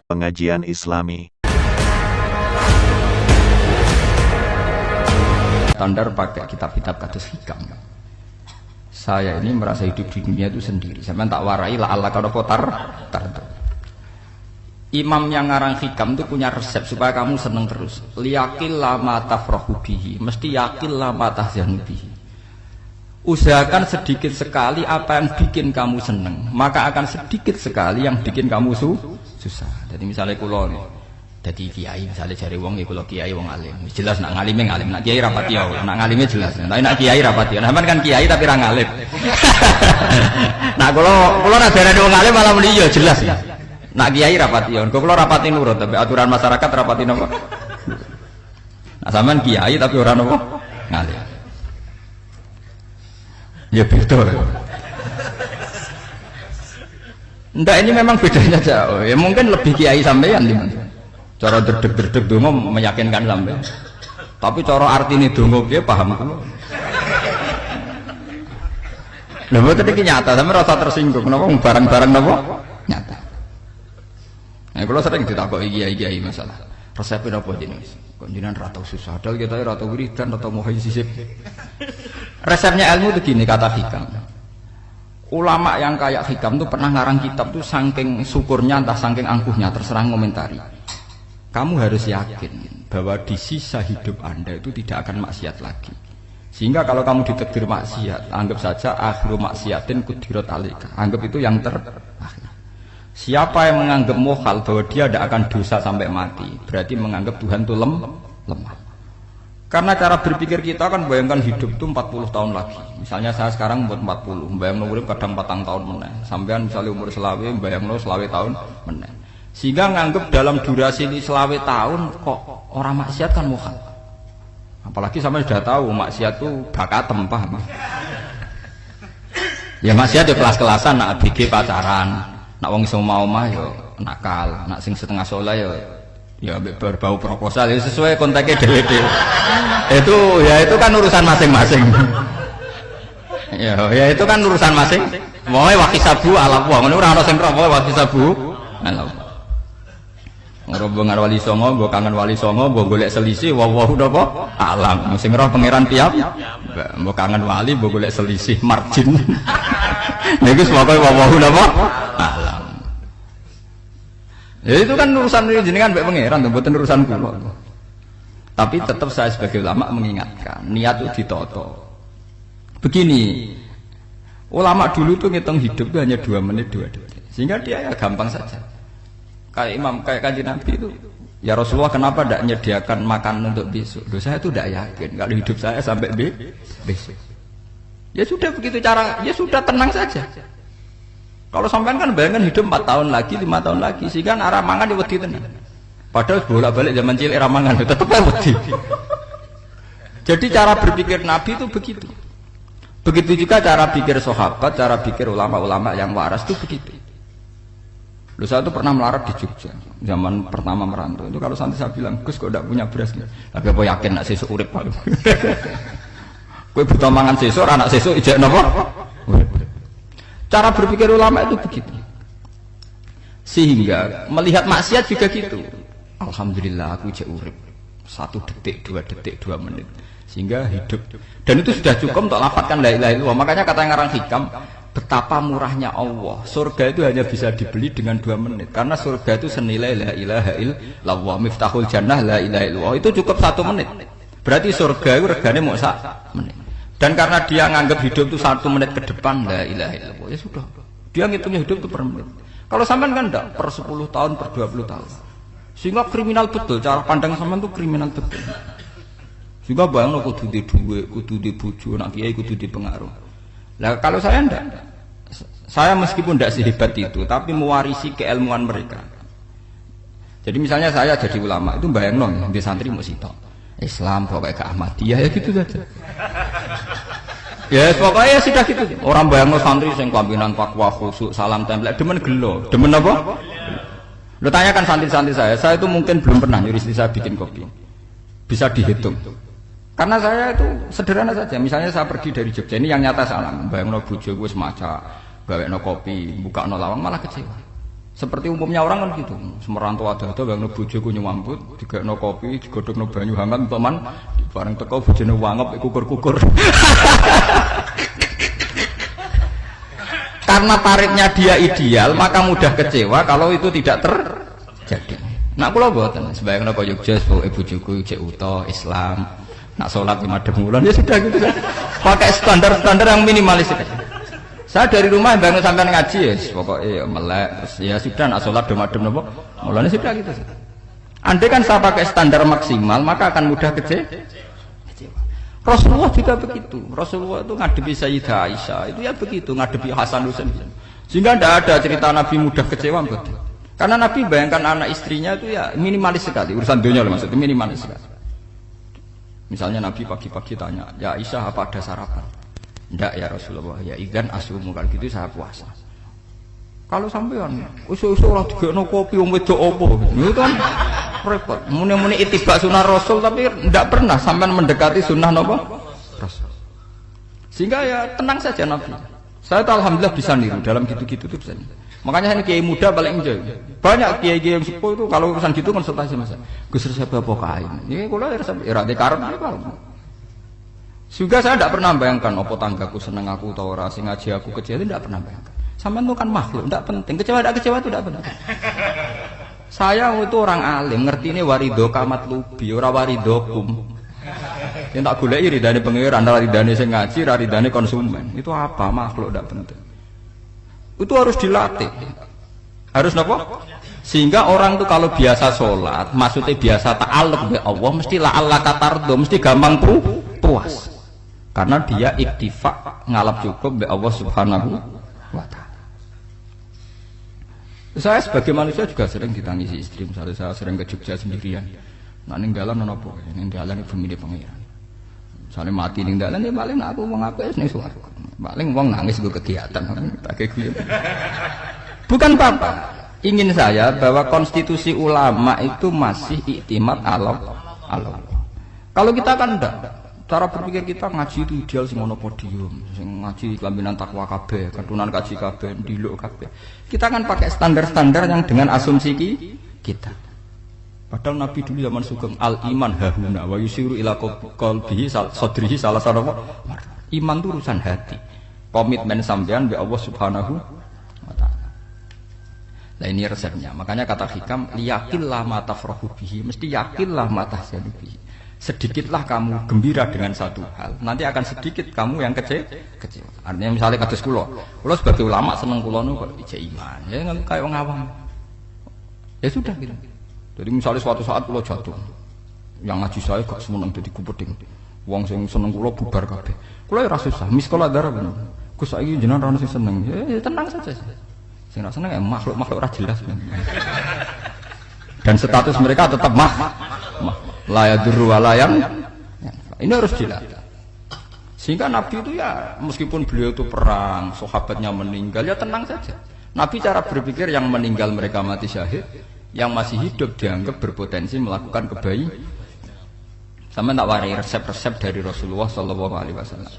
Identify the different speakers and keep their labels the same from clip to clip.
Speaker 1: Pengajian Islami.
Speaker 2: Standar pakai kitab-kitab kados hikam. Saya ini merasa hidup di dunia itu sendiri. Sampeyan tak warai la Allah kalau kotar. Imam yang ngarang hikam itu punya resep supaya kamu seneng terus. Liyakil lama tafrahu bihi, mesti yakil lama tahzanu bihi. Usahakan sedikit sekali apa yang bikin kamu seneng, maka akan sedikit sekali yang bikin kamu susah. Jadi misalnya kulo nih, jadi kiai misalnya cari wong, ya kulo kiai wong alim. Jelas nak ngalimnya ngalim, nak kiai rapati ya, nak ngalimnya jelas. Tapi nak kiai rapati, nah kan kiai tapi orang ngalim. Nah kulo nak jadi wong alim malah muni ya jelas ya. Nak kiai rapati ya, kulo rapati nurut, tapi aturan masyarakat rapati nopo. Nah sampean kiai tapi orang nopo ngalim. Ya betul. Ndak, ini memang bedanya jauh. Ya mungkin lebih kiai sampean di mana. Cara derdek-derdek dongo meyakinkan sampean. Tapi cara artine dongo piye paham kulo. Lha mboten iki nyata, sampean rasa tersinggung napa barang-barang napa? Nyata. Nah, kalau sering ditakoki kiai-kiai masalah. Resepnya apa jenenge? Kok jenengan ra tau susah, padahal kita ra tau wiridan, ra tau mohi sisip. Resepnya ilmu itu gini kata hikam. Ulama yang kayak hikam itu pernah ngarang kitab tuh saking syukurnya entah saking angkuhnya terserah ngomentari. Kamu harus yakin bahwa di sisa hidup Anda itu tidak akan maksiat lagi. Sehingga kalau kamu ditakdir maksiat, anggap saja akhiru maksiatin kudirat alika. Anggap itu yang terakhir. Siapa yang menganggap mohal bahwa dia tidak akan dosa sampai mati, berarti menganggap Tuhan itu lemah. Karena cara berpikir kita kan bayangkan hidup itu 40 tahun lagi. Misalnya saya sekarang buat 40, bayang urip kadang 4 tahun meneh. Sampean misalnya umur selawe, bayang selawe tahun meneh. Sehingga nganggep dalam durasi ini selawe tahun kok orang maksiat kan mohal. Apalagi sampai sudah tahu maksiat itu bakatem, paham? Ya maksiat ya kelas-kelasan, nak BG pacaran. Nak wong iso mau yo nakal, nak sing setengah soleh ya berbau proposal ya sesuai kontaknya dhewe-dhewe. Itu kan urusan masing-masing. Ya itu kan urusan masing. Wae wakisabu ala wa ngono ora ana sing roh wae wakisabu ala. Ngrobongan wali songo, mbok kangen wali songo, mbok golek selisih wawahu napa alam. Sing roh pangeran tiap mbok kangen wali, mbok golek selisih margin. Niku semoga wawahu napa alam. Ya itu kan urusan jenengan mbek pangeran, mboten urusan kula. Tapi tetap saya sebagai ulama mengingatkan, niat itu ditoto. Begini, ulama dulu tuh ngitung hidup itu hanya 2 menit 2 detik. Sehingga dia ya gampang saja. Kayak imam, kayak kanjeng Nabi itu, ya Rasulullah kenapa tidak menyediakan makanan untuk besok? Loh, saya itu tidak yakin kalau hidup saya sampai besok. Ya sudah begitu cara, ya sudah tenang saja. Kalau sampean kan bayangkan hidup 4 tahun lagi, 5 tahun lagi, sehingga arah mangan wedi tenan. Padahal bolak-balik zaman cilik arah mangan tetep wedi. Jadi cara berpikir Nabi itu begitu. Begitu juga cara pikir sahabat, cara pikir ulama-ulama yang waras itu begitu. Loh, saya itu pernah melarat di Jogja zaman pertama merantau. Itu kalau santri saya bilang, "Gus kok tidak punya beras?" Tapi apa yakin nak sesuk urip Pak? Kowe buta mangan sesuk, anak sesuk ijek napa? Cara berpikir ulama itu begitu. Sehingga melihat maksiat juga gitu. Alhamdulillah aku ijek urip. 1 detik, 2 detik, 2 menit. Sehingga hidup. Dan itu sudah cukup untuk lafadzkan la ilaha illallah. Makanya kata yang ngarang hikam, betapa murahnya Allah. Surga itu hanya bisa dibeli dengan 2 menit. Karena surga itu senilai la ilaha illallah. Miftahul jannah la ilaha illallah. Itu cukup 1 menit. Berarti surga itu regane mau 1 menit. Dan karena dia nganggap hidup itu 1 menit ke depan, la ilaha illallah, ya sudah. Dia ngitungnya hidup itu per menit. Kalau sampean kan enggak, per 10 tahun, per 20 tahun. Sehingga kriminal betul, cara pandang sampean itu kriminal betul. Sehingga bayangno kudu di duwe, kudu di bojo, nak kiai kudu di pengaruh. Lah kalau saya enggak. Saya meskipun enggak sehebat itu, tapi mewarisi keilmuan mereka. Jadi misalnya saya jadi ulama, itu bayangno di santri mau sitok. Islam pokoknya ke Ahmadiyah ya gitu saja. Ya pokoknya ya sudah gitu. Orang bayangno santri sing kampinan takwa khusuk salam tempel demen gelo. Demen apa? Lo tanyakan santri-santri saya itu mungkin belum pernah nyuruh istri saya bikin kopi. Bisa dihitung. Karena saya itu sederhana saja. Misalnya saya pergi dari Jogja, ini yang nyata salam. Bayangno bojo wis maca, gawekno kopi, bukakno lawang malah kecewa. Seperti umumnya orang kan gitu. Semerantau ada bang bojoku nyuambut, digekno kopi, digodhogno banyu hangat teman, bareng teko bojone wangep kukur-kukur. Karena paritnya dia ideal, maka mudah kecewa kalau itu tidak terjadi. Nak kula mboten, sembayang napa Yogya pokoke bojoku cek uta Islam. Nak salat 5 wulan ya sudah gitu. Pakai standar-standar yang minimalis. Saya dari rumah bangun sampai ngaji ya, pokoknya melek, terus ya sudah nak sholat domadem nopo, mulanya sudah gitu. Andai kan saya pakai standar maksimal, maka akan mudah kecewa. Rasulullah juga begitu. Rasulullah itu ngadepi Sayyidah Aisyah, itu ya begitu, ngadepi Hasan Husain. Sehingga tidak ada cerita Nabi mudah kecewa, betul. Karena Nabi bayangkan anak istrinya itu ya minimalis sekali, urusan dunia maksudnya minimalis sekali. Misalnya Nabi pagi-pagi tanya, ya Aisyah apa ada sarapan? Ndak ya Rasulullah, ya ikan asumu kalau gitu saya puasa. Kalau sampean usul-usul ora digekno kopi wong wedok opo? Itu kan repot. Muni-muni itibak sunnah Rasul tapi ndak pernah sampean mendekati sunnah napa? Rasul. Sehingga ya tenang saja Nabi. Saya tuh alhamdulillah bisa niru dalam gitu-gitu tuh bisa. Makanya ini kiai muda paling enjoy. Banyak kiai-kiai yang sepuh itu kalau urusan gitu konsultasi Mas. Gus resep apa kae? Niki kula resep ora karep apa. Juga saya tidak pernah bayangkan apa tanggaku seneng aku atau ora sing ngaji aku kecewa, tidak pernah bayangkan. Sampean itu kan makhluk, tidak penting. Kecewa tidak kecewa itu tidak penting. Saya itu orang alim, ngerti ini warido kamat lubi, ora waridokum. Yang tak goleki ridane pangeran, ridane sing ngaji, ridane konsumen. Itu apa makhluk tidak penting. Itu harus dilatih. Harus napa? Sehingga orang itu kalau biasa sholat, maksudnya biasa ta'alluq bi Allah, mesti la'alla katardo, mesti gampang puas. Karena dia iktifak ngalap cukup be Allah Subhanahu wa ta'ala. Saya sebagai manusia juga sering ditangisi istri, misalnya saya sering ke Jogja sendirian. Nah ninggalan apa? Ninggalan ibu milih pangeran. Misalnya mati ninggalan ya paling aku wong apik ning swarga. Paling wong nangis gue kegiatan tak kayak bukan apa-apa. Ingin saya bahwa konstitusi ulama itu masih iktimat Allah. Kalau kita kan enggak. Cara berpikir kita ngaji itu ideal sing ono podium, sing ngaji kelambinan takwa kabeh, keturunan kaji kabeh, ndiluk kabeh. Kita kan pakai standar-standar yang dengan asumsi kita. Padahal Nabi dulu zaman sugeng al iman hahuna wa yusiru ila qalbihi sadrihi salah satu iman itu urusan hati. Komitmen sampean be Allah Subhanahu wa taala. Nah ini resepnya. Makanya kata hikam yakinlah ma tafrahu bihi, mesti yakinlah ma tahzanu bihi. Sedikitlah kamu gembira dengan satu hal, nanti akan sedikit kamu yang kecewa. Artinya misalnya kados kula sebagai ulama seneng kula nu kok ijek iman, ya kayak wong awam. Ya sudah gitu. Jadi misalnya suatu saat kula jatuh, yang ngaji saya gak semeneng dadi kupeding. Wong sing seneng kula bubar kabeh. Kula ya ora susah, miskola darah bener. Gus saiki jenengan ora sing seneng. Ya tenang saja. Sing ora seneng ya makhluk-makhluk ora jelas. Dan status mereka tetap layaduru walayam. Ini harus dilatih. Sehingga Nabi itu ya meskipun beliau itu perang, sahabatnya meninggal ya tenang saja. Nabi cara berpikir yang meninggal mereka mati syahid, yang masih hidup dianggap berpotensi melakukan kebaikan. Sama tak warai resep-resep dari Rasulullah SAW.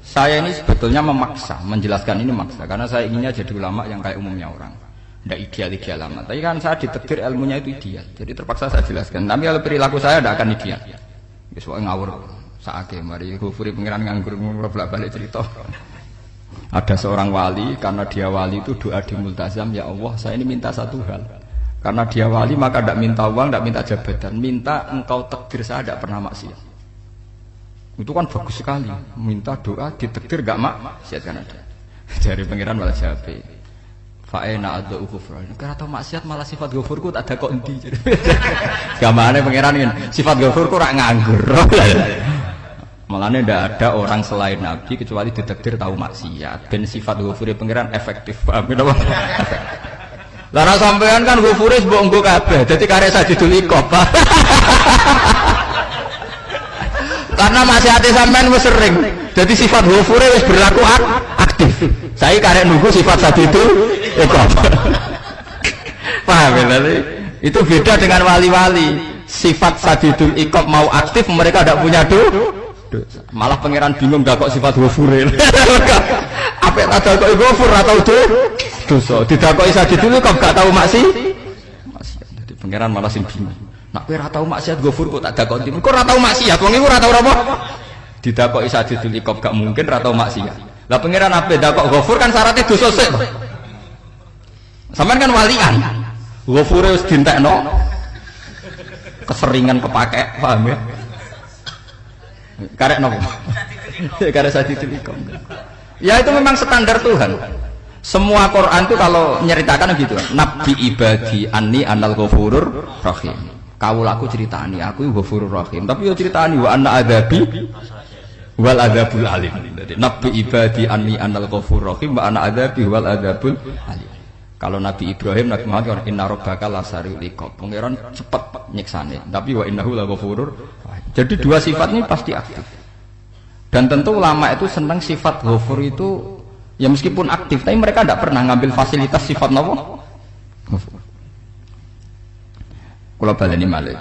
Speaker 2: Saya ini sebetulnya memaksa, menjelaskan ini maksa karena saya inginnya jadi ulama yang kayak umumnya orang. Tidak ideal amat. Tapi kan saya ditakdir ilmunya itu ideal. Jadi terpaksa saya jelaskan. Tapi kalau perilaku saya tidak akan ideal. Soalnya ngawur. Saake mari kufuri pengiran nganggur bolak-balik cerita. Ada seorang wali, karena dia wali itu doa di multazam, ya Allah saya ini minta satu hal. Karena dia wali maka tidak minta uang, tidak minta jabatan, minta engkau takdir saya tidak pernah maksiat. Itu kan bagus sekali. Minta doa ditakdir gak maksiat kan ada. Dari pengiran malah jawab. Fa'ena adza'u ghufran. Karena tau maksiat malah sifat ghafurku tak ada kok endi. Gamane pangeran ngene, sifat ghafurku ora nganggur. Malahnya tidak ada orang selain Nabi kecuali ditakdir tahu maksiat. Ben sifat ghafure pangeran efektif. Paham napa? Lah sampean kan ghafure mbok nggo kabeh. Dadi karek sajidul iqab. Karena maksiate sampean wis sering. Jadi sifat ghafure wis berlaku aktif. Saya karek nunggu sifat sajidul iqab. Paham ya? Itu beda dengan wali-wali. Sifat sajidul iqab mau aktif, mereka tidak punya dosa. Malah pangeran bingung gak kok sifat ghafur. Apa ada kok ghafur atau dosa. Didakoki sajid dulu kok gak tahu maksiat. Jadi pangeran malah sing bingung. Nak kowe ora tau maksiat Ghafur kok tak dakoki. Kok ora tau maksiat wong iku ora tau apa? Didakoki sajid dulu kok gak mungkin ora tau maksiat. Lah pangeran ape dakok Ghafur kan syaratnya dosa sik. Sampeyan kan walian. Ghafure wis dientekno. Keseringan kepake, paham ya? Karek nopo? Karek sajid dulu. Ya itu memang standar Tuhan. Semua Quran itu kalau nyeritakan gitu. Nabi ibadi anni anal ghafurur rahim. Kaulaku ceritani aku ghafurur rahim. Tapi yo ceritani wa anna adzabi wal adzabul alim. Nabi ibadi anni anal ghafurur rahim wa anna adzabi wal adzabul alim. Kalau Nabi Ibrahim, Nabi Muhammad inna rabbaka lasariul iqab. Pangeran cepat nyiksane. Tapi wa innahu laghafurur rahim. Jadi dua sifat ini pasti aktif. Dan tentu ulama itu senang sifat ghafur itu ya meskipun aktif, tapi mereka tidak pernah ngambil fasilitas sifat nopo. Kalau baleni malih.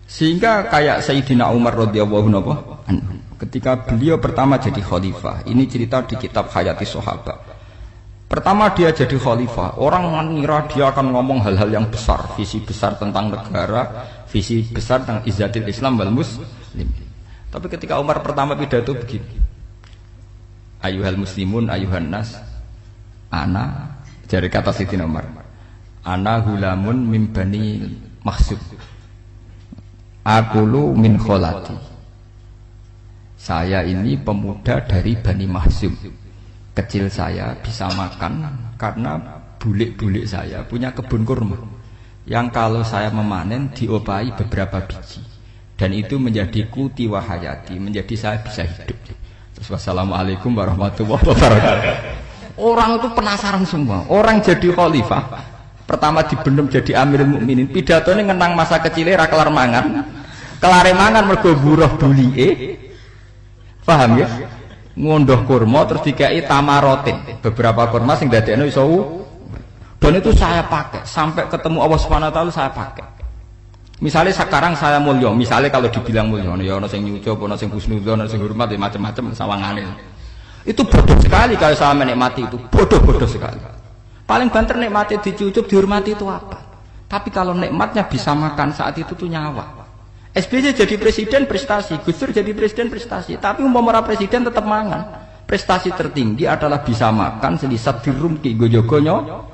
Speaker 2: Sehingga kayak Sayyidina Umar radhiyallahu anhu ketika beliau pertama jadi khalifah, ini cerita di kitab Hayati Sahabat. Pertama dia jadi khalifah, orang mengira dia akan ngomong hal-hal yang besar, visi besar tentang negara, visi besar tentang izzatil Islam wal muslim. Tapi ketika Umar pertama pidato begini, ayuhal muslimun ayuhan nas, ana, dari kata Sayyidina Umar, ana hulamun min bani Makhzum, akulu min kholati. Saya ini pemuda dari Bani Makhzum. Kecil saya bisa makan karena bulik-bulik saya punya kebun kurma yang kalau saya memanen diopahi beberapa biji. Dan itu menjadi kuti wahayati, menjadi saya bisa hidup. Terus wassalamualaikum warahmatullahi wabarakatuh. Orang itu penasaran semua. Orang jadi khalifah, pertama dibendem jadi Amirul Mukminin, pidatonya ngenang masa kecilnya ra kelar mangan. Kelare mangan mergo buruh bulike. Paham ya? Ngondoh kurma terus dikai tamarotin. Beberapa kurma sing dadekno iso. Dan itu saya pakai sampai ketemu Allah Subhanahu wa taala saya pakai. Misalnya sekarang saya mulya, misalnya kalau dibilang mulya, ya ono sing nyucup, ono sing husnudzon, ono sing hormat, ya macam-macam sawangane. Itu bodoh sekali kalau saya menikmati itu, bodoh sekali. Paling banter nikmati dicucup, dihormati itu apa? Tapi kalau nikmatnya bisa makan saat itu tuh nyawa. SBY jadi presiden prestasi, Gus Dur jadi presiden prestasi, tapi umpama presiden tetap mangan. Prestasi tertinggi adalah bisa makan selisat dirumki gojogonyo.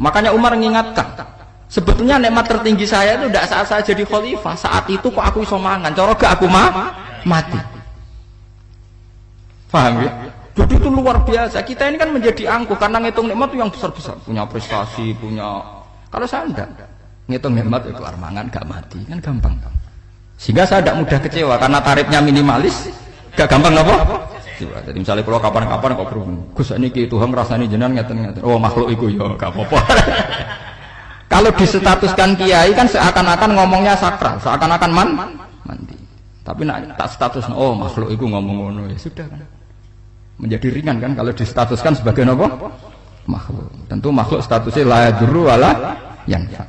Speaker 2: Makanya Umar mengingatkan. Sebetulnya nikmat tertinggi saya itu tidak saat saya jadi khalifah, saat itu kok aku iso mangan, cara gak aku mati. Paham ya? Jadi itu luar biasa. Kita ini kan menjadi angkuh karena ngitung nikmat itu yang besar-besar, punya prestasi, punya. Kalau saya enggak, ngitung nikmat itu kelar mangan gak mati, kan gampang. Sehingga saya tidak mudah kecewa karena tarifnya minimalis, gak gampang apa? Jadi misalnya kalau kapan-kapan kok berhubung, Gus ini Tuhan rasanya jenengan ngeten-ngeten. Oh makhluk itu ya gak apa-apa. Kalau disetatuskan kiai kan seakan-akan ngomongnya sakral, seakan-akan mandi. Tapi nak tak status, oh makhluk itu ngomong-ngomong ya sudah kan. Menjadi ringan kan kalau distatuskan sebagai apa? Makhluk. Tentu makhluk statusnya la yadurru wala yanfa.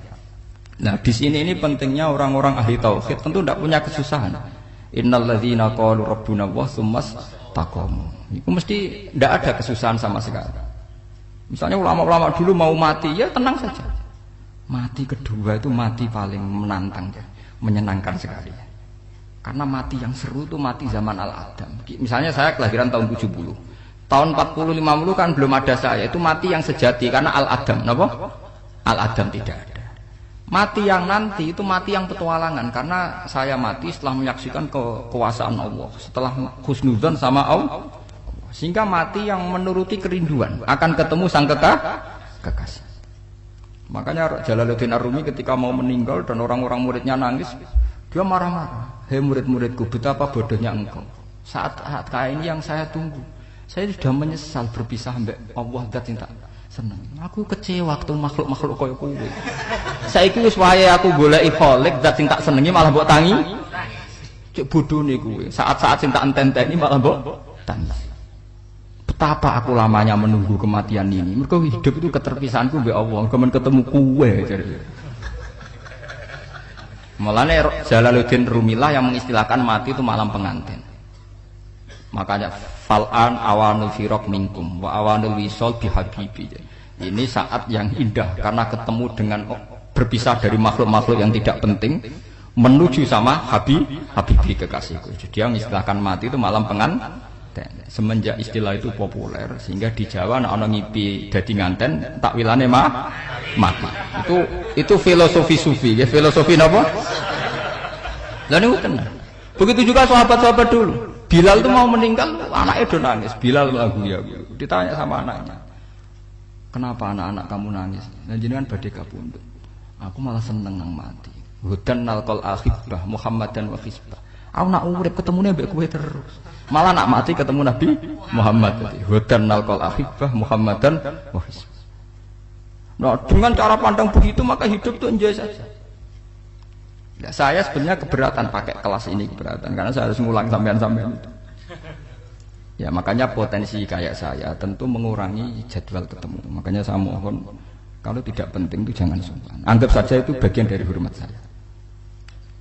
Speaker 2: Nah di sini ini pentingnya orang-orang ahli tauhid tentu tidak punya kesusahan. Innal ladzina qalu rabbuna Allah tsummas taqamu. Itu mesti tidak ada kesusahan sama sekali. Misalnya ulama-ulama dulu mau mati ya tenang saja. Mati kedua itu mati paling menantang, menyenangkan sekali. Karena mati yang seru itu mati zaman Al-Adam. Misalnya saya kelahiran tahun 70. Tahun 40-50 kan belum ada saya. Itu mati yang sejati karena Al-Adam. Kenapa? Al-Adam tidak ada. Mati yang nanti itu mati yang petualangan. Karena saya mati setelah menyaksikan kekuasaan Allah. Setelah husnudzon sama Allah. Sehingga mati yang menuruti kerinduan. Akan ketemu sang kekasih. Makanya Jalaluddin Ar-Rumi ketika mau meninggal dan orang-orang muridnya nangis, dia marah-marah. Hei murid-muridku, betapa bodohnya engkau. Saat kayak ini yang saya tunggu. Saya sudah menyesal berpisah sampai Allah zat cinta seneng. Aku kecewa waktu makhluk-makhluk koyo kowe. Saiki wis wayahe aku goleki kholik zat sing tak senengi malah mbok tangi. Cek bodone kowe. Saat-saat sing tak enten-enteni malah mbok tangi. Betapa aku lamanya menunggu kematian ini. Mergo hidup itu keterpisahanku mbek Allah, kemen ketemu kowe. Mulane Jalaluddin Rumilah yang mengistilahkan mati itu malam pengantin. Makanya fal'an awanul firaq minkum wa awanul wisol bihabibi. Ini saat yang indah karena ketemu dengan berpisah dari makhluk-makhluk yang tidak penting menuju sama Habibi kekasihku. Jadi yang istilahkan mati itu malam penganten. Semenjak istilah itu populer sehingga di Jawa ana ngipi dadi nganten takwilane mati. Itu filosofi sufi, ya filosofi napa? Lah niku tenan. Begitu juga sahabat-sahabat dulu. Bilal itu mau meninggal, anaknya udah nangis. Bilal lagu ya. Ditanya sama anaknya, kenapa anak-anak kamu nangis? Dan jenengan badhe kapundhut. Aku malah seneng nang mati. Hudan nalqal akhibah Muhammadan wa hisbah. Aku nak urip ketemune mbek kowe terus. Malah nak mati ketemu Nabi Muhammad. Hudan nalqal akhibah Muhammadan wa hisbah. Nah, dengan cara pandang begitu maka hidup itu enjoy saja. Ya, saya sebenarnya keberatan pakai kelas ini, keberatan karena saya harus ngulang sampean-sampean itu. Ya makanya potensi kayak saya tentu mengurangi jadwal ketemu. Makanya saya mohon kalau tidak penting itu jangan sungkan. Anggap saja itu bagian dari hormat saya.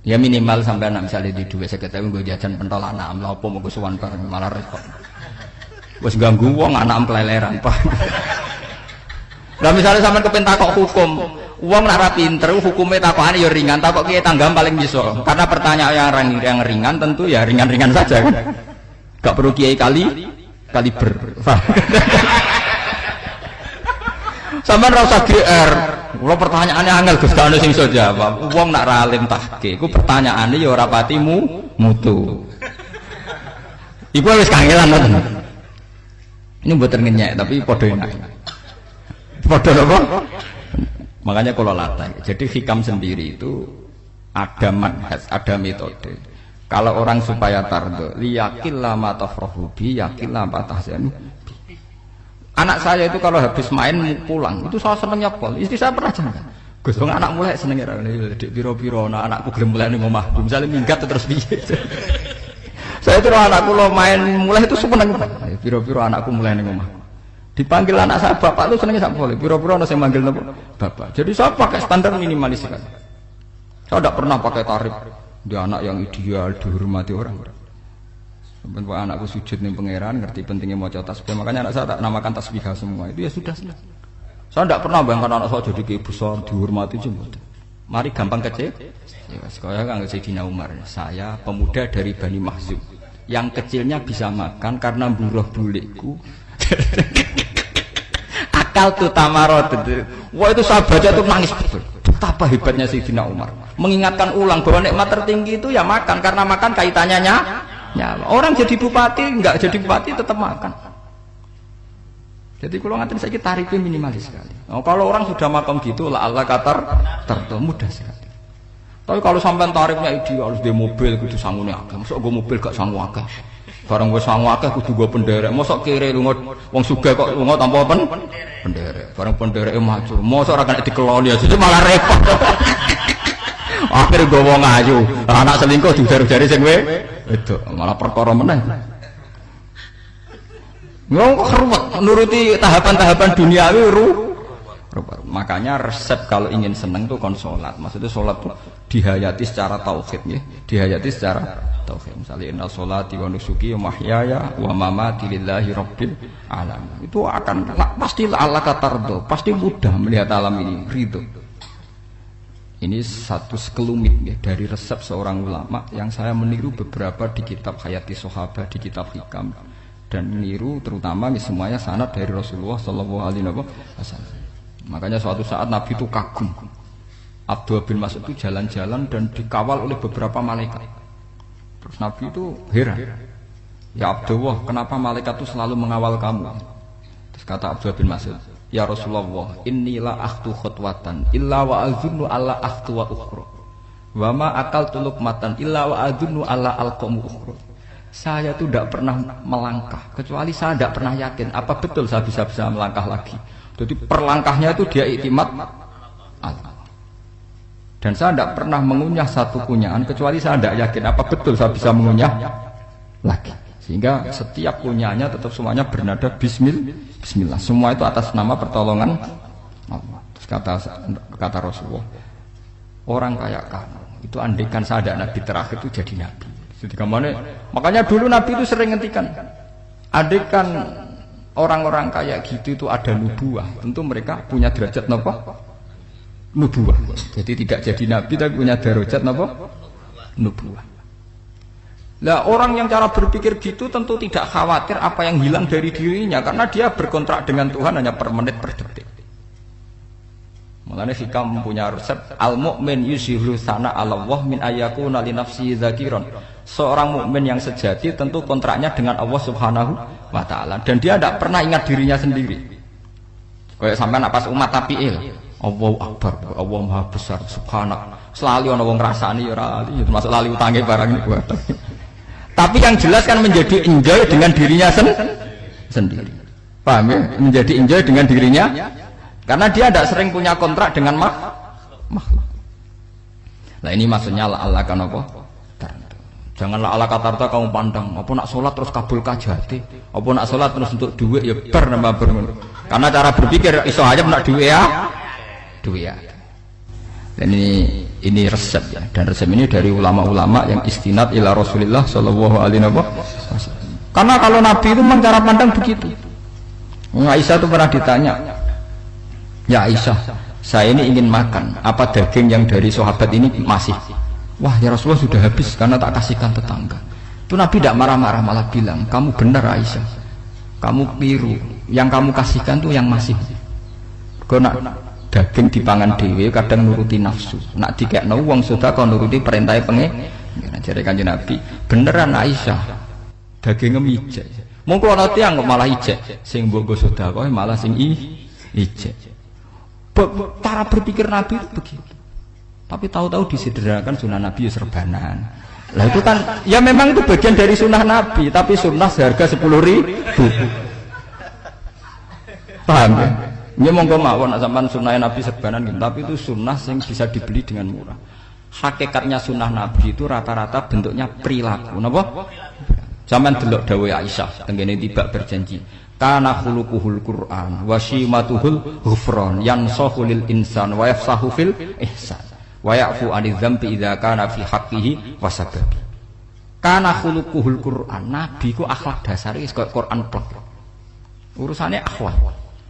Speaker 2: Ya minimal sampai anak misalnya di dua sekretari gue jajan pentol anak am apa mau gue suwan bareng malah repot. Wes ganggu wong anak am keleleran pak. Nah misalnya sampai kepentak kok hukum, uang nak rapi pinter hukumnya takokane ya ringan, takok kiye tanggam paling bisa. Karena pertanyaan yang ringan tentu ya ringan-ringan saja kan. Gak perlu kiai kaliber. Sampeyan ora usah GR. Kula pertanyaannya angel Gus Dano sing iso jawab. Wong nak ra alim tahke, iku pertanyaane ya ora pati mutu. Iku wis kangelan ngoten. Ini mboten ngenyek tapi padha enak. Padha apa? Makanya kalau latih. Jadi hikam sendiri itu ada manhaj, ada metode. Kalau orang supaya tardo, liyakillah ma tafrahu bi, yakillah ma tahzanu. Anak saya itu kalau habis main pulang, itu saya senengnya pol. Istri saya pernah jangan. Gus, anak mulai senengnya dik piro-piro, anakku gelem mulai ning omah. Misalnya minggat terus piye. Saya itu anakku lo main mulai itu seneng. Piro-piro anakku mulai ning omah. Dipanggil anak saya bapak itu senengnya sak boleh. Piro-piro ana sing manggil bapak. Jadi saya pakai standar minimalis sekali. Saya tidak pernah pakai tarif. Dia anak yang ideal dihormati orang. Sampai anakku sujud nih pangeran, ngerti pentingnya mau tasbih. Makanya anak saya tak namakan tasbih semua. Itu ya sudah. Saya tidak pernah bayangkan anak saya jadi kayak besar dihormati cuma. Mari gampang kecil. Ya, sekolah kan Sayyidina Umar. Saya pemuda dari Bani Mahzum. Yang kecilnya bisa makan karena buruh bulikku. Akal tuh tamarot. Wah itu saya baca tuh nangis betul. Betapa hebatnya Sayyidina Umar. Mengingatkan ulang bahwa nikmat tertinggi itu ya makan karena makan kaitannya nyawa. Orang jadi bupati, enggak jadi bupati tetap makan. Jadi kalau ngatain saya tarifnya minimalis sekali. Oh, kalau orang sudah makan gitu, lah Allah katar mudah sekali. Tapi kalau sampai tarifnya ideal harus di mobil, kudu sangune akeh. Mosok gue mobil gak sangu akeh. Barang gue sangu akeh kudu gue penderek. Mosok kere lunga wong sugih kok lunga tanpa penderek. Barang pendereke maju. Mosok ora kena dikeloni aja malah repot. Akhirnya gue wong ayu, anak selingkuh diujar-ujari sing itu malah perkara meneh. Ngomong ruwet menuruti tahapan-tahapan duniawi Makanya resep kalau ingin seneng tuh kon sholat. Maksudnya sholat tuh dihayati secara tauhid ya. Dihayati secara tauhid. Misalnya innal sholati wa nusuki wa mahyaya wa mamati lillahi rabbil alamin. Itu akan pasti Allah katardo, pasti mudah melihat alam ini ridho. Ini satu sekelumit ya, dari resep seorang ulama yang saya meniru beberapa di kitab Hayati Sahabat, di kitab Hikam, dan meniru terutama semuanya sanad dari Rasulullah Shallallahu Alaihi Wasallam. Makanya suatu saat Nabi itu kagum. Abdullah bin Mas'ud itu jalan-jalan dan dikawal oleh beberapa malaikat. Terus Nabi itu heran. Ya Abdullah, kenapa malaikat itu selalu mengawal kamu? Terus kata Abdullah bin Mas'ud, ya Rasulullah, inilah akhtu khutwatan illa wa azunnu alla akhtu wa ukhra wa ma akaltu luqmatan illa wa azunnu alla alqamu ukhra. Saya itu tidak pernah melangkah kecuali saya tidak pernah yakin apa betul saya bisa melangkah lagi. Jadi perlangkahnya itu dia iktimat Allah. Dan saya tidak pernah mengunyah satu kunyahan kecuali saya tidak yakin apa betul saya bisa mengunyah lagi. Sehingga setiap kunyahannya tetap semuanya bernada Bismillah. Semua itu atas nama pertolongan Allah. Terus kata Rasulullah, orang kayak kamu itu andaikan saya ada nabi terakhir itu jadi nabi. Jadi kemana? Makanya dulu nabi itu sering ngendikan, andaikan orang-orang kayak gitu itu ada nubuah, tentu mereka punya derajat napa? Nubuah. Jadi tidak jadi nabi tapi punya derajat napa? Nubuah. Lah orang yang cara berpikir gitu tentu tidak khawatir apa yang hilang dari dirinya karena dia berkontrak dengan Tuhan hanya per menit per detik. Mulane hikam punya resep al-mu'min yusiru sana Allah min ayyakuna li nafsi dzakiran. Seorang mukmin yang sejati tentu kontraknya dengan Allah Subhanahu wa taala dan dia tidak pernah ingat dirinya sendiri. Kayak sampean pas umat tapiil, Allahu Akbar, Allah Maha Besar, subhanak. Selalu ana wong ngrasani ya ora ali, termasuk lali utange barang niku. Tapi yang jelas kan menjadi enjoy dengan dirinya sendiri. Paham ya? Menjadi enjoy dengan dirinya karena dia tidak sering punya kontrak dengan makhluk. Nah ini maksudnya Allah kan apa? Janganlah ala katarta kamu pandang, apa nak sholat terus kabul kajati, apa nak sholat terus untuk duit ya ber nambah ber. Karena cara berpikir iso aja nak duit ya. Dan ini resep ya, dan resep ini dari ulama-ulama yang istinad ila Rasulullah sallallahu alaihi wasallam. Karena kalau Nabi itu memang cara pandang begitu. Aisyah itu pernah ditanya, ya Aisyah, saya ini ingin makan, apa daging yang dari sahabat ini masih? Wah ya Rasulullah sudah habis karena tak kasihkan tetangga. Itu Nabi tidak marah-marah, malah bilang, kamu benar Aisyah, kamu keliru, yang kamu kasihkan tuh yang masih. Kau nak daging dipangan dewe kadang nuruti nafsu, nak dikekno wong sedekah nuruti perintah pengen. Jadi Kanjeng Nabi, beneran Aisyah, dagingnya mijek. Mongko ana tiyang kok malah ijek, sing mbok sedekah malah sing ijek. Cara berpikir Nabi itu begitu. Tapi tahu-tahu disederhanakan sunnah Nabi ya serbanan. Lah itu kan ya memang itu bagian dari sunnah Nabi, tapi sunnah seharga 10.000. Paham ya? Ya monggo mawon sampean sunnah Nabi serbanan gitu, tapi itu sunnah yang bisa dibeli dengan murah. Hakikatnya sunnah Nabi itu rata-rata bentuknya perilaku. Napa? Sampean delok dawuh Aisyah tengene tibak berjanji. Kana khuluquhul Qur'an wa shimatuhul ghufran yansahu lil insan wa yafsahu fil ihsan. Wa ya'fu 'anil dzambi idza kana fi haqqihi wa sababi. Kana khuluquhul Qur'an, Nabi ku akhlak dasare wis kaya Quran plek. Urusane akhlak.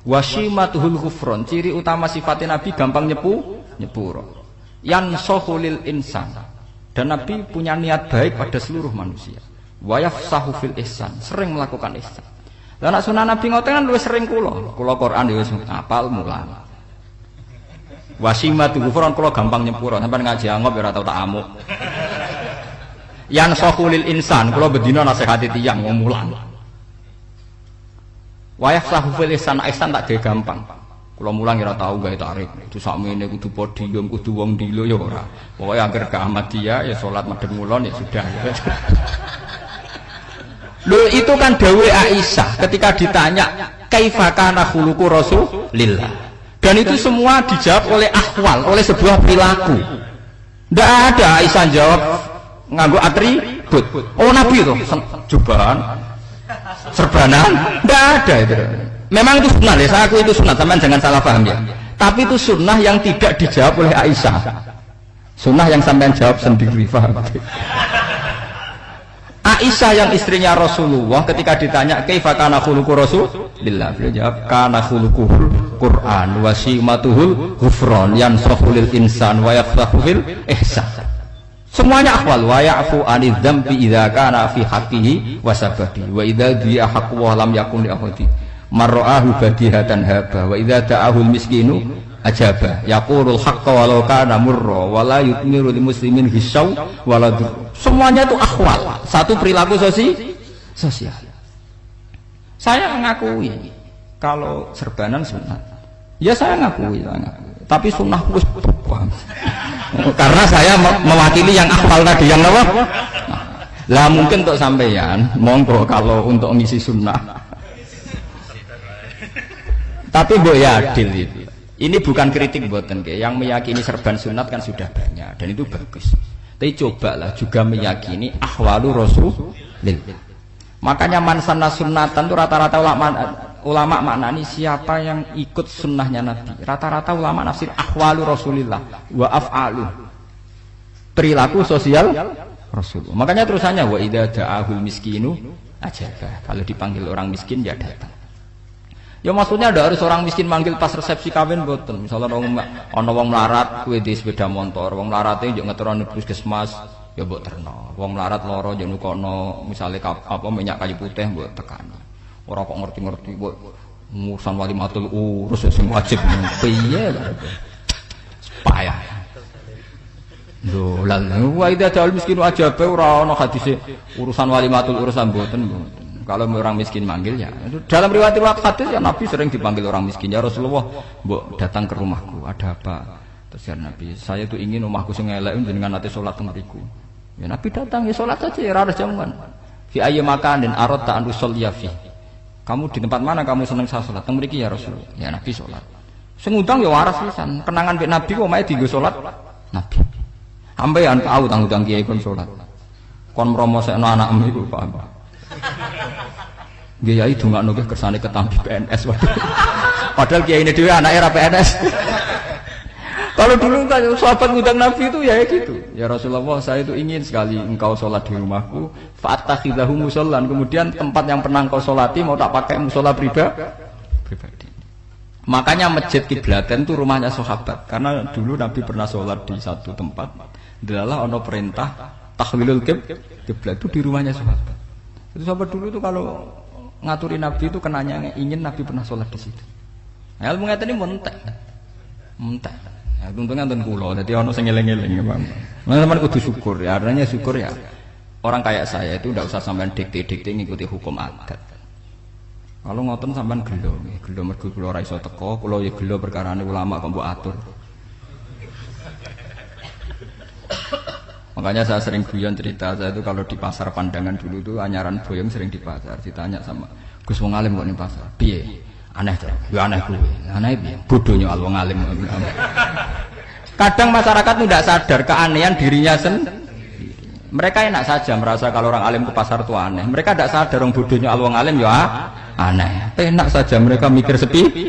Speaker 2: Wa shimatuhul ghufran, ciri utama sifatnya Nabi gampang nyepuro. Yansahu lil insan. Dan Nabi punya niat baik pada seluruh manusia. Wa yafsahu fil ihsan, sering melakukan ihsan. Lah nek sunah Nabi ngoten kan luwih sering kula Quran ya wis hafal mulang. Wasimatu ghufran kula gampang nyepuro, sampean ngaji angop ya ora tau tak amuk. Yang sahulil insan kula bedina nasihati tiyang wong mulang. Wayah sahufil ihsan tak gawe gampang. Kula mulang ya ora tau gawe tarik. Itu sakmene kudu podium, kudu wong dilo ya ora. Pokoke anggere ke Ahmadiyah ya salat madhep ngulon ya sudah. Loh itu kan dawuh Aisyah ketika ditanya kaifa kana khuluqu Rasulillah. Dan itu semua dijawab oleh ahwal, oleh sebuah perilaku. Tidak ada Aisyah jawab nganggo atribut. Oh Nabi itu jubahan, serbanan, tidak ada itu. Memang itu sunnah ya, saya aku itu sunnah, teman jangan salah paham ya. Tapi itu sunnah yang tidak dijawab oleh Aisyah. Sunnah yang sampean jawab sendiri, paham? Aisyah yang istrinya Rasulullah ketika ditanya kaifa kana khuluqu Rasulillah, beliau jawab kana khuluquhul Qur'an wa simatuhul ghufran yansahu lil insan wa yafsahu fil ihsan. Semuanya akhwal wa ya'fu 'anil dzambi idza kana fi haqqihi wa sababi wa idza dhi'a haqqu wa lam yakun li ahadi marra'ahu badihatan haba wa idza da'ahul miskinu ajaba yaqulul haqqa walau kana murra wa la yutmiru lil muslimin hisaw wala dur. Semuanya itu akhwal, satu perilaku sosial. Saya mengakui kalau serbanan sunat, ya saya ngakui. Tapi sunnah wis karena saya mewakili yang akhwal tadi, yang apa? Lah mungkin untuk sampeyan, monggo kalau untuk ngisi sunnah. Tapi mbok ya adil itu. Ini bukan kritik buatan ke, yang meyakini serban sunat kan sudah banyak dan itu bagus. Tapi cobalah juga meyakini ahwalu Rasulillah. Makanya mansana sunnatan itu rata-rata ulama maknani siapa yang ikut sunnahnya Nabi. Rata-rata ulama nafsir ahwalu Rasulillah wa af'alu, perilaku sosial Rasulullah. Makanya terusannya wa idza da'ahul miskinu ajabah. Kalau dipanggil orang miskin ya datang. Ya maksudnya ada harus orang miskin manggil pas resepsi kawin mboten. Misalnya ana wong melarat kuwi di sepeda motor, wong melarate yo ngeterone puskesmas ya mbok terno. Wong melarat lara yo nukono misale apa minyak kayu putih mbok tekani. Ora kok ngerti-ngerti mbok urusan walimatul urus sing wajib piye lho. Payah. Lho, lalu wa idza ja'al miskinu ajabe ora ana hadise urusan walimatul urusan mboten. Kalau orang miskin manggil ya. Dalam riwayat hadis ya Nabi sering dipanggil orang miskin. Ya Rasulullah, mbok datang ke rumahku, ada apa? Terus ya Nabi, saya tuh ingin rumahku sing elek jenengan nate salat teng mriku. Ya Nabi datang ya salat saja ya ora jamuan. Fi ayyi makanin aradta an usolliya fi. Kamu di tempat mana kamu seneng saya salat? Teng mriki ya Rasulullah. Ya Nabi salat. Sing ngundang ya waras pisan. Kenangan mek Nabi kok mae dienggo salat Nabi. Ampean tahu tanggung kiai kon salat. Kon mromosekno anakmu iku paham. Kiai dongakno nggih kersane ketampi PNS. Padahal kiai ini dhewe anake ra PNS. Kalau dulu kan sahabat ngundang Nabi itu ya gitu. Ya Rasulullah, saya itu ingin sekali engkau sholat di rumahku. Fa'atakhidahu musollan. Kemudian tempat yang pernah engkau sholati mau tak pakai musola pribadi. Makanya masjid Kiblaten itu rumahnya sahabat. Karena dulu Nabi pernah sholat di satu tempat. Adalah ono perintah tahwilul kiblat itu di rumahnya sahabat. Itu sahabat dulu itu kalau ngaturi Nabi itu kenanya ingin Nabi pernah sholat di situ. Nah, ilmu ngeten ini mentek. Ya, untungnya nonton kulo, jadi ono sing eling-eling, Bang. Nah, teman kudu syukur ya. Artinya syukur ya. Orang kayak saya itu tidak usah sampean dikte-dikte ngikuti hukum adat. Kalau ngoten sampean gelo mergo kula ora iso teko, kula ya gelo perkarane ulama kok mbok atur. Makanya saya sering guyon cerita saya itu kalau di pasar Pandangan dulu itu anyaran boyong sering di pasar ditanya sama Gus wong alim kok ning pasar. Piye? Aneh tuh. Ya aneh kuwi. Aneh piye? Bodohnya wong alim. Kadang masyarakat itu tidak sadar keanehan dirinya sendiri. Mereka enak saja merasa kalau orang alim ke pasar itu aneh. Mereka tidak sadar orang bodohnya wong alim ya aneh. Enak saja mereka mikir sepi.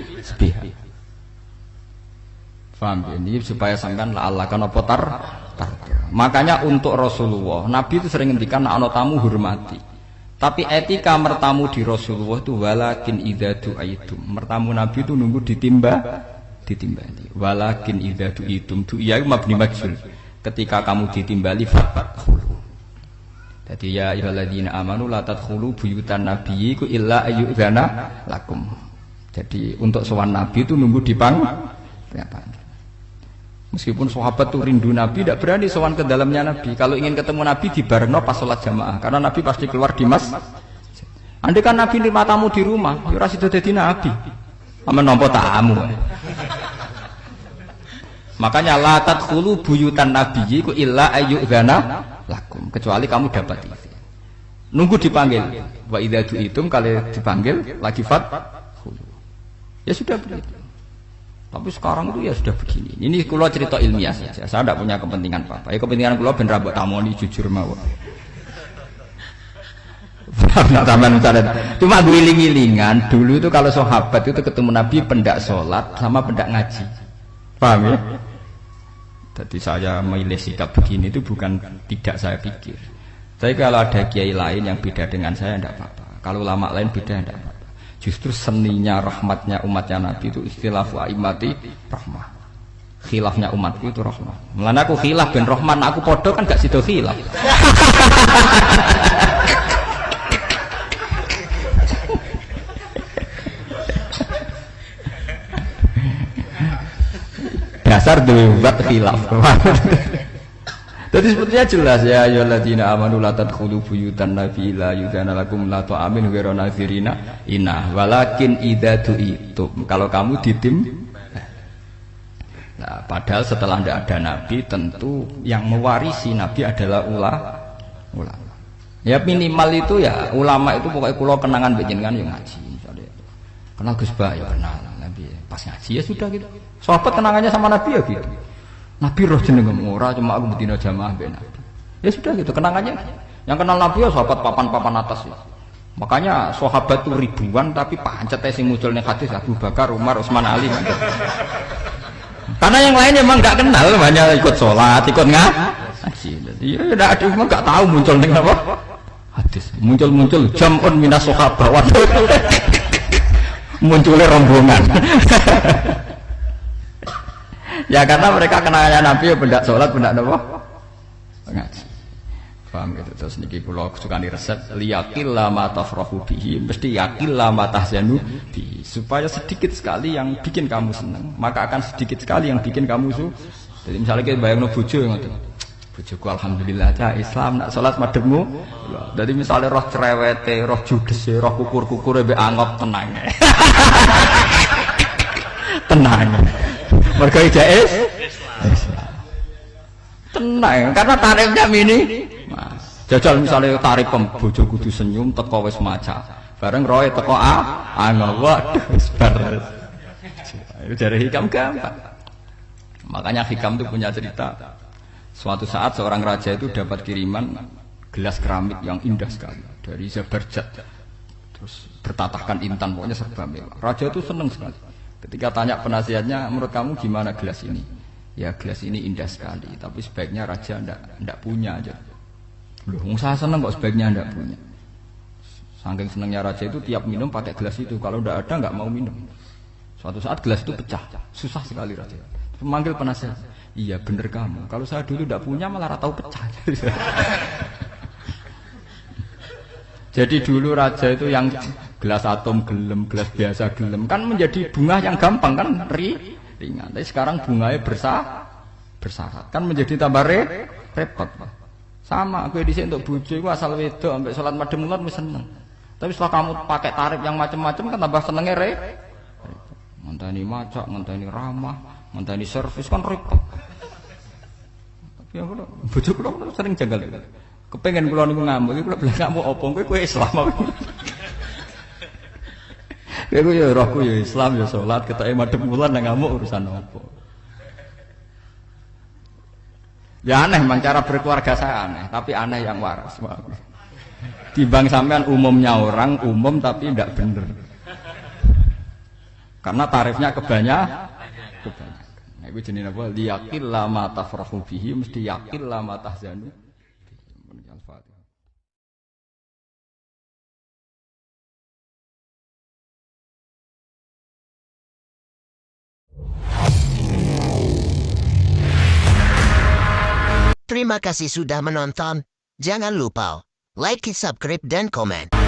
Speaker 2: Paham ya? Ini supaya sampean Allah kan apa tar. Makanya untuk Rasulullah, Nabi itu sering ngendikan ana tamu hormati. Tapi etika mertamu di Rasulullah itu walakin idza du'aitum. Mertamu Nabi itu nunggu ditimbali. Walakin idza du'itum du'iya mabni majhul. Ketika kamu ditimbali fadkhulu. Jadi ya ayyuhalladzina amanu la tadkhulu buyutan nabiyyi illa ayyudzana lakum. Jadi untuk sowan Nabi itu nunggu dipanggil. Meskipun sahabat tuh rindu Nabi, tidak berani sowan ke dalamnya Nabi. Kalau ingin ketemu Nabi dibarengno pas sholat jamaah, karena Nabi pasti keluar di masjid. Andai kan Nabi nerima tamu di rumah, ya ora sida dadi Nabi. Amen nampa tamu. Makanya la tadkhulu buyutan nabiyyi ku illa ayyudzana lakum, kecuali kamu dapat itu. Nunggu dipanggil. Wa idza du'itum kalau dipanggil lagi fadkhulu. Ya sudah begitu. Tapi sekarang itu ya sudah begini. Ini kulo cerita ilmiah saja. Saya tidak punya kepentingan apa-apa. Ya kepentingan kulo ben rambut tamoni jujur mawon. Cuma guling-gilingan dulu itu kalau sahabat itu ketemu Nabi pendak sholat sama pendak ngaji. Paham ya? Jadi saya memilih sikap begini itu bukan tidak saya pikir. Tapi kalau ada kiai lain yang beda dengan saya tidak apa-apa. Kalau ulama lain beda tidak apa-apa. Justru seninya rahmatnya umatnya Nabi itu istilafu aimati rahmah. Khilafnya umatku itu rahmah. Mulane aku khilaf ben rahman, aku podo kan gak sido khilaf. Dasar duwe buat khilaf. Jadi sebetulnya jelas ya ayyuhalladzina amanu la tadkhulu buyutan nabi la yudzana lakum la ta'amin ghairu nazirina inna walakin idza du'itum. Kalau kamu nah, padahal setelah tidak ada nabi tentu yang mewarisi nabi adalah ulama. Ya minimal itu ya ulama itu pokoknya kula kenangan jenengan yang ngaji misalnya. Kenal Gus Ba ya kenal nabi pas ngaji ya sudah gitu. Sahabat kenangannya sama nabi ya gitu. Nabi roh jenengem ora cuma aku betina jamaah mbek Nabi. Ya sudah gitu kenangannya. Yang kenal Nabi ya sahabat papan-papan atas ya. Makanya sahabat itu ribuan tapi pancete sing muncul ning hadis Abu Bakar, Umar, Utsman, Ali. Karena yang lain memang enggak kenal, hanya ikut sholat, ikut ngaji. Jadi ya enggak ada memang enggak tahu muncul ning apa? Hadis. Muncul-muncul jam'un minas sahabah. munculnya rombongan. Ya karena mereka kenalnya Nabi ya benda sholat, benda apa? Ngaji. Paham gitu. Terus niki kula sukani resep liyaqil ma tafrahu bihi, mesti yaqil ma tahzanu bihi. Supaya sedikit sekali yang bikin kamu senang, maka akan sedikit sekali yang bikin kamu Jadi misalnya kita bayangno bojo ngoten. Bojoku alhamdulillah cah Islam nak salat madhepmu. Jadi misalnya roh cerewete, roh judese, roh kukur-kukure mbek angop tenang. Tenang. Mergo jais tenang karena tarifnya mini. Jajal misalnya tarif bojo kudu senyum teko wis maca. Bareng roe teko angop waduh wis bar. Itu dari hikam gampang. Makanya hikam itu punya cerita. Suatu saat seorang raja itu dapat kiriman gelas keramik yang indah sekali dari Zabarjat. Terus bertatahkan intan, pokoknya serba mewah. Raja itu senang sekali. Ketika tanya penasihatnya, menurut kamu gimana gelas ini? Ya gelas ini indah sekali, tapi sebaiknya raja ndak punya aja. Loh, saya senang kok sebaiknya ndak punya. Saking senangnya raja itu tiap minum pakai gelas itu, kalau ndak ada nggak mau minum. Suatu saat gelas itu pecah, susah sekali raja. Memanggil penasihat, iya bener kamu. Kalau saya dulu ndak punya malah tahu pecah. Jadi dulu raja itu yang gelas atom gelem, gelas biasa gelem, kan menjadi bunga yang gampang kan ringan. Tapi sekarang bunganya bersyarat, kan menjadi tambah repot. Sama, aku di sini untuk bojo aku asal wedok sampai sholat madem mulat wis seneng. Tapi setelah kamu pakai tarif yang macam-macam kan tambah senengnya ngenteni macak, ngenteni ramah, ngenteni servis kan repot. Tapi aku bojo kula sering janggal. Kepengen kula niku ngamuk, kula bilang ngamuk apa kowe Islam apa? Kowe ya rohku ya Islam ya salat, ketoke madhep mulan nang ngamuk urusan apa? Ya aneh memang cara berkeluarga saya aneh, tapi aneh yang waras. Timbang sampean umumnya orang umum tapi tidak bener. Karena tarifnya kebanyakan. Nah, itu jenis apa? Liyaqil ma tafrahu bihi, mesti yaqil ma tahzanu. Al-Fatihah.
Speaker 1: Terima kasih sudah menonton. Jangan lupa like, subscribe dan komen.